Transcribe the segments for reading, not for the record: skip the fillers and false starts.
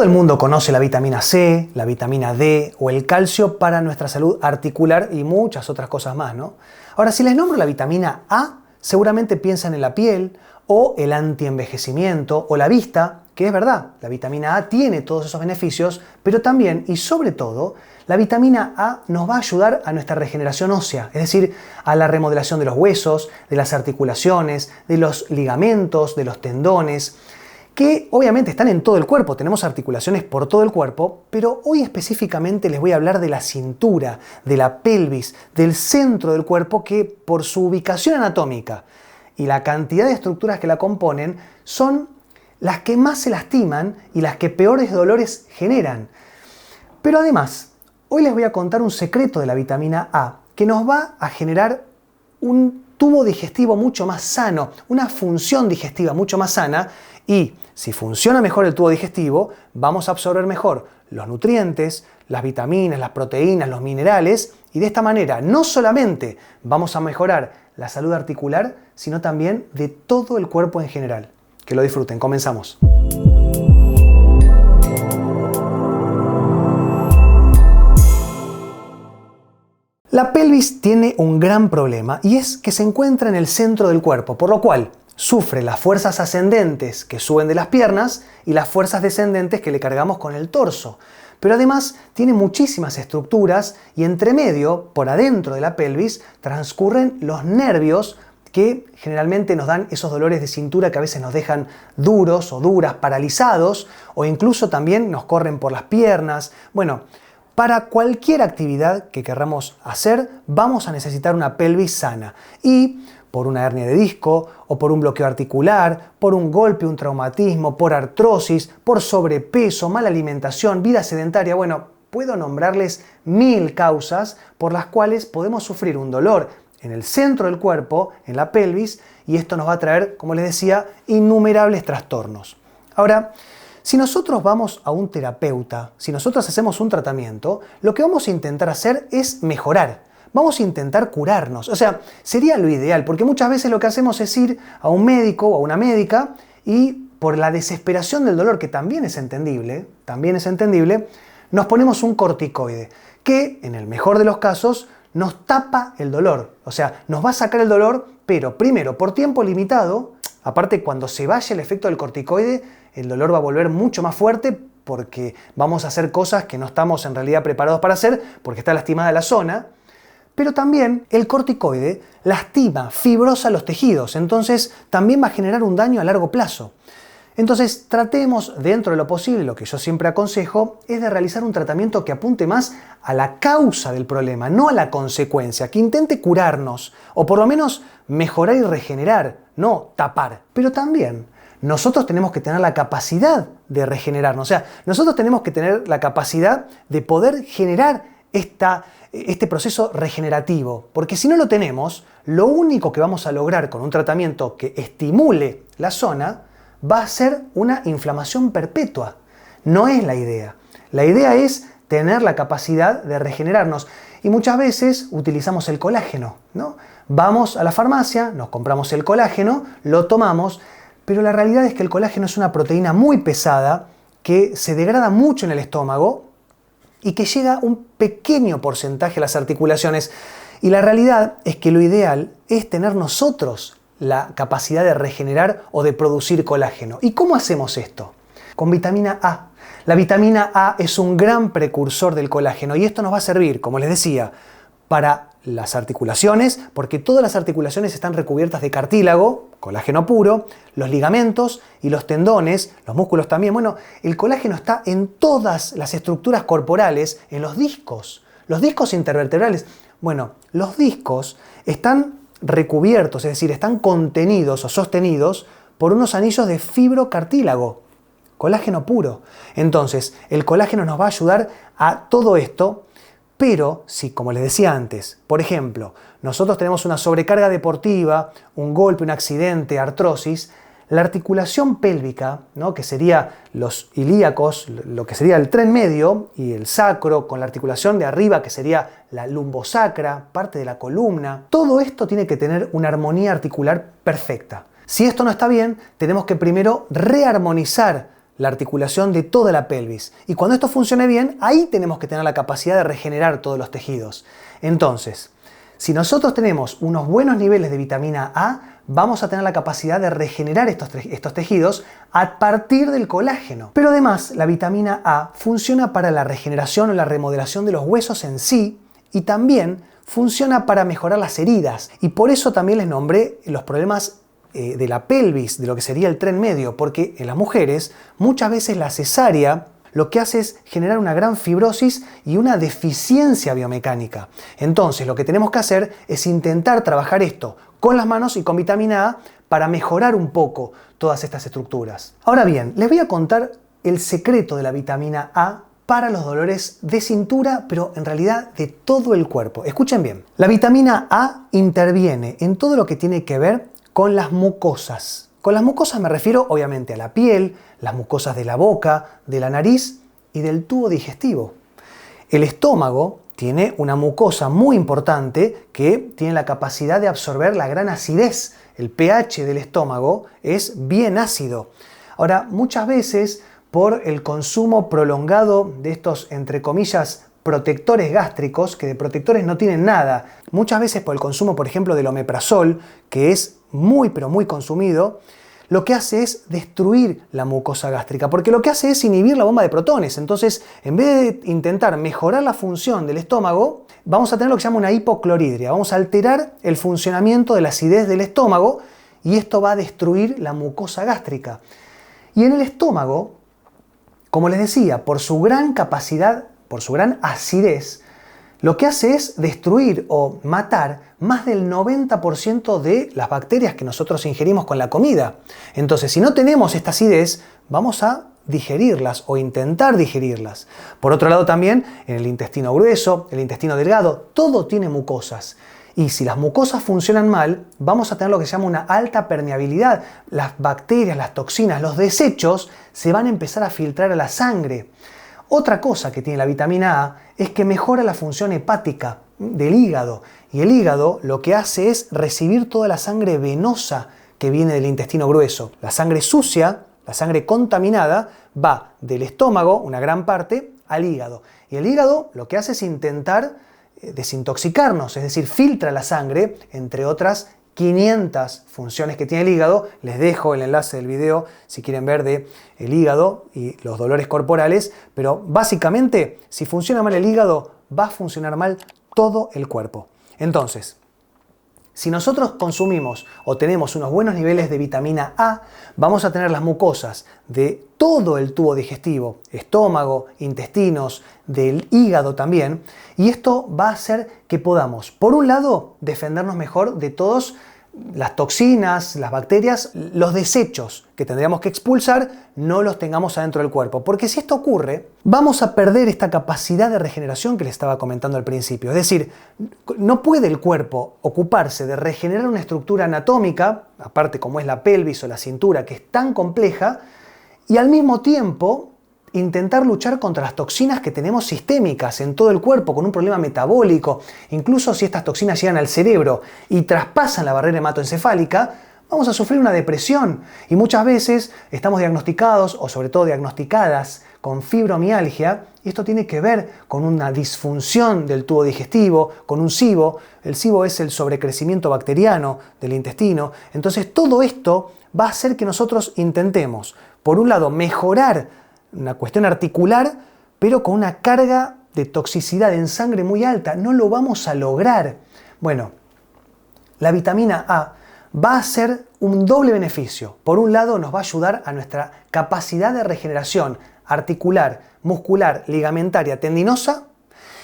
el mundo conoce la vitamina C, la vitamina D o el calcio para nuestra salud articular y muchas otras cosas más, ¿no? Ahora, si les nombro la vitamina A, seguramente piensan en la piel o el antienvejecimiento o la vista, que es verdad, la vitamina A tiene todos esos beneficios, pero también y sobre todo, la vitamina A nos va a ayudar a nuestra regeneración ósea, es decir, a la remodelación de los huesos, de las articulaciones, de los ligamentos, de los tendones, que obviamente están en todo el cuerpo, tenemos articulaciones por todo el cuerpo, pero hoy específicamente les voy a hablar de la cintura, de la pelvis, del centro del cuerpo que por su ubicación anatómica y la cantidad de estructuras que la componen son las que más se lastiman y las que peores dolores generan. Pero además, hoy les voy a contar un secreto de la vitamina A que nos va a generar un tubo digestivo mucho más sano, una función digestiva mucho más sana y si funciona mejor el tubo digestivo, vamos a absorber mejor los nutrientes, las vitaminas, las proteínas, los minerales y de esta manera no solamente vamos a mejorar la salud articular, sino también de todo el cuerpo en general. Que lo disfruten, comenzamos. La pelvis tiene un gran problema y es que se encuentra en el centro del cuerpo, por lo cual sufre las fuerzas ascendentes que suben de las piernas y las fuerzas descendentes que le cargamos con el torso. Pero además tiene muchísimas estructuras y entre medio, por adentro de la pelvis, transcurren los nervios que generalmente nos dan esos dolores de cintura que a veces nos dejan duros o duras, paralizados o incluso también nos corren por las piernas. Bueno, para cualquier actividad que querramos hacer vamos a necesitar una pelvis sana y por una hernia de disco o por un bloqueo articular, por un golpe, un traumatismo, por artrosis, por sobrepeso, mala alimentación, vida sedentaria, bueno, puedo nombrarles 1000 causas por las cuales podemos sufrir un dolor en el centro del cuerpo, en la pelvis, y esto nos va a traer, como les decía, innumerables trastornos. Ahora, si nosotros vamos a un terapeuta, si nosotros hacemos un tratamiento, lo que vamos a intentar hacer es mejorar. Vamos a intentar curarnos. O sea, sería lo ideal, porque muchas veces lo que hacemos es ir a un médico o a una médica y por la desesperación del dolor, que también es entendible, nos ponemos un corticoide, que en el mejor de los casos nos tapa el dolor. O sea, nos va a sacar el dolor, pero primero por tiempo limitado, aparte cuando se vaya el efecto del corticoide, el dolor va a volver mucho más fuerte porque vamos a hacer cosas que no estamos en realidad preparados para hacer porque está lastimada la zona. Pero también el corticoide lastima, fibrosa los tejidos, entonces también va a generar un daño a largo plazo. Entonces tratemos dentro de lo posible, lo que yo siempre aconsejo, es de realizar un tratamiento que apunte más a la causa del problema, no a la consecuencia, que intente curarnos o por lo menos mejorar y regenerar, no tapar. Pero también nosotros tenemos que tener la capacidad de regenerarnos, o sea, nosotros tenemos que tener la capacidad de poder generar este proceso regenerativo, porque si no lo tenemos, lo único que vamos a lograr con un tratamiento que estimule la zona va a ser una inflamación perpetua. No es la idea. La idea es tener la capacidad de regenerarnos y muchas veces utilizamos el colágeno, ¿no? Vamos a la farmacia, nos compramos el colágeno, lo tomamos, pero la realidad es que el colágeno es una proteína muy pesada que se degrada mucho en el estómago y que llega un pequeño porcentaje a las articulaciones. Y la realidad es que lo ideal es tener nosotros la capacidad de regenerar o de producir colágeno. ¿Y cómo hacemos esto? Con vitamina A. La vitamina A es un gran precursor del colágeno y esto nos va a servir, como les decía, para las articulaciones, porque todas las articulaciones están recubiertas de cartílago, colágeno puro, los ligamentos y los tendones, los músculos también. Bueno, el colágeno está en todas las estructuras corporales, en los discos intervertebrales. Bueno, los discos están recubiertos, es decir, están contenidos o sostenidos por unos anillos de fibrocartílago, colágeno puro. Entonces, el colágeno nos va a ayudar a todo esto. Pero si, como les decía antes, por ejemplo, nosotros tenemos una sobrecarga deportiva, un golpe, un accidente, artrosis, la articulación pélvica, ¿no? Que sería los ilíacos, lo que sería el tren medio, y el sacro, con la articulación de arriba, que sería la lumbosacra, parte de la columna, todo esto tiene que tener una armonía articular perfecta. Si esto no está bien, tenemos que primero rearmonizar la articulación de toda la pelvis. Y cuando esto funcione bien, ahí tenemos que tener la capacidad de regenerar todos los tejidos. Entonces, si nosotros tenemos unos buenos niveles de vitamina A, vamos a tener la capacidad de regenerar estos tejidos a partir del colágeno. Pero además, la vitamina A funciona para la regeneración o la remodelación de los huesos en sí y también funciona para mejorar las heridas. Y por eso también les nombré los problemas de la pelvis, de lo que sería el tren medio, porque en las mujeres muchas veces la cesárea lo que hace es generar una gran fibrosis y una deficiencia biomecánica. Entonces lo que tenemos que hacer es intentar trabajar esto con las manos y con vitamina A para mejorar un poco todas estas estructuras. Ahora bien, les voy a contar el secreto de la vitamina A para los dolores de cintura, pero en realidad de todo el cuerpo. Escuchen bien, la vitamina A interviene en todo lo que tiene que ver con las mucosas. Con las mucosas me refiero obviamente a la piel, las mucosas de la boca, de la nariz y del tubo digestivo. El estómago tiene una mucosa muy importante que tiene la capacidad de absorber la gran acidez. El pH del estómago es bien ácido. Ahora, muchas veces por el consumo prolongado de estos, entre comillas, protectores gástricos, que de protectores no tienen nada, muchas veces por el consumo, por ejemplo, del omeprazol, que es muy pero muy consumido, lo que hace es destruir la mucosa gástrica, porque lo que hace es inhibir la bomba de protones. Entonces, en vez de intentar mejorar la función del estómago, vamos a tener lo que se llama una hipocloridria, vamos a alterar el funcionamiento de la acidez del estómago y esto va a destruir la mucosa gástrica. Y en el estómago, como les decía, por su gran capacidad, por su gran acidez, lo que hace es destruir o matar más del 90% de las bacterias que nosotros ingerimos con la comida. Entonces, si no tenemos esta acidez, vamos a digerirlas o intentar digerirlas. Por otro lado también, en el intestino grueso, el intestino delgado, todo tiene mucosas. Y si las mucosas funcionan mal, vamos a tener lo que se llama una alta permeabilidad. Las bacterias, las toxinas, los desechos se van a empezar a filtrar a la sangre. Otra cosa que tiene la vitamina A es que mejora la función hepática del hígado. Y el hígado lo que hace es recibir toda la sangre venosa que viene del intestino grueso. La sangre sucia, la sangre contaminada, va del estómago, una gran parte, al hígado. Y el hígado lo que hace es intentar desintoxicarnos, es decir, filtra la sangre, entre otras 500 funciones que tiene el hígado. Les dejo el enlace del video si quieren ver de el hígado y los dolores corporales, pero básicamente si funciona mal el hígado va a funcionar mal todo el cuerpo. Entonces, si nosotros consumimos o tenemos unos buenos niveles de vitamina A, vamos a tener las mucosas de todo el tubo digestivo, estómago, intestinos, del hígado también, y esto va a hacer que podamos, por un lado, defendernos mejor de todas las toxinas, las bacterias, los desechos que tendríamos que expulsar, no los tengamos adentro del cuerpo. Porque si esto ocurre, vamos a perder esta capacidad de regeneración que les estaba comentando al principio. Es decir, no puede el cuerpo ocuparse de regenerar una estructura anatómica, aparte como es la pelvis o la cintura, que es tan compleja, y al mismo tiempo intentar luchar contra las toxinas que tenemos sistémicas en todo el cuerpo con un problema metabólico. Incluso si estas toxinas llegan al cerebro y traspasan la barrera hematoencefálica, vamos a sufrir una depresión. Y muchas veces estamos diagnosticados, o sobre todo diagnosticadas, con fibromialgia, y esto tiene que ver con una disfunción del tubo digestivo, con un SIBO. El SIBO es el sobrecrecimiento bacteriano del intestino. Entonces todo esto va a hacer que nosotros intentemos, por un lado, mejorar una cuestión articular, pero con una carga de toxicidad en sangre muy alta. No lo vamos a lograr. Bueno, la vitamina A va a ser un doble beneficio. Por un lado, nos va a ayudar a nuestra capacidad de regeneración articular, muscular, ligamentaria, tendinosa.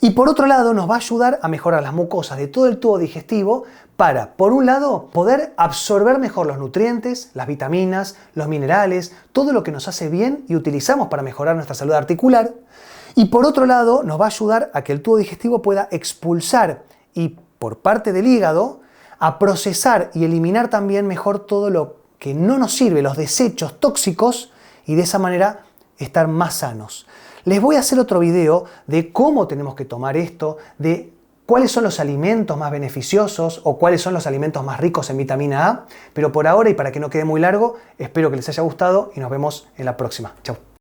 Y por otro lado, nos va a ayudar a mejorar las mucosas de todo el tubo digestivo para, por un lado, poder absorber mejor los nutrientes, las vitaminas, los minerales, todo lo que nos hace bien y utilizamos para mejorar nuestra salud articular. Y por otro lado, nos va a ayudar a que el tubo digestivo pueda expulsar y, por parte del hígado, a procesar y eliminar también mejor todo lo que no nos sirve, los desechos tóxicos, y de esa manera estar más sanos. Les voy a hacer otro video de cómo tenemos que tomar esto, de cuáles son los alimentos más beneficiosos o cuáles son los alimentos más ricos en vitamina A. Pero por ahora, y para que no quede muy largo, espero que les haya gustado y nos vemos en la próxima. Chau.